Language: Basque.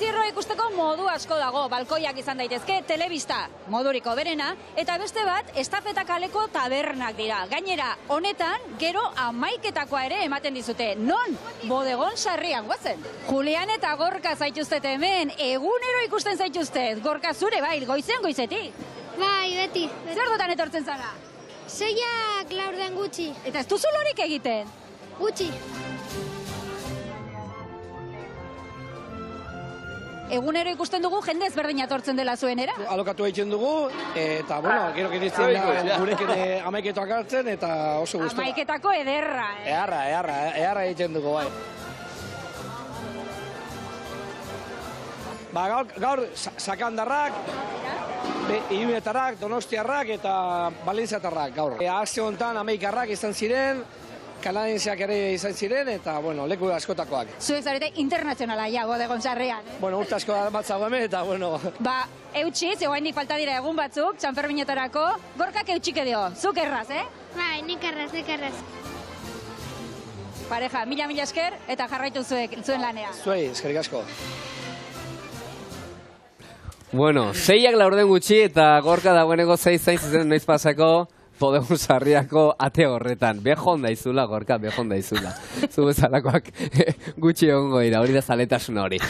entzierroa ikusteko modu asko dago, balkoiak izan daitezke, telebista moduriko berena, eta beste bat, estafeta kaleko tabernak dira. Gainera, honetan, gero 11-etakoa ere ematen dizute. Non? Bodegon sarrian, guazen. Julian eta Gorka zaituztet hemen, egunero ikusten zaituztet. Gorka zure bai, goizean goizetik. Bai, beti. Zer dutan etortzen zara? Seiak laurden gutxi. Eta ez duzu lorik egiten? Gutxi. Egunero ikusten dugu jende ezberdina etortzen dela zuenera. Alokatu egiten dugu, eta, bueno, gero giritzen gurekin 11-etakoak hartzen, eta oso guztua. 11-etako ederra, Eharra egiten dugu, bai. Ba, gaur sakandarrak, Iruñetarrak, Donostiarrak eta Valentziatarrak gaur. Aste honetan 11-arrak izan ziren, kanadenseak ere izan ziren, eta, bueno, leku askotakoak. Zuek zarete internazionala ja, Bodegon sarrian. Bueno, urte asko batzago hemen, eta, bueno... Ba, eutxiz, egoendik falta dira egun batzuk, Sanferminetarako, Gorkak eutxike dio, zuk erraz, Bai, nik erraz. Pareja, mila esker, eta jarraitu zuen lanea. Zuei, eskerrik asko. Bueno, 6ak laurden gutxi eta Gorka dagoeneko 6 zain ziren noiz pasako Bodegon sarriako ate horretan. Behon daizula, Gorka, behon daizula. Zu bezalakoak gutxi egongo dira, hori da zaletasuna hori.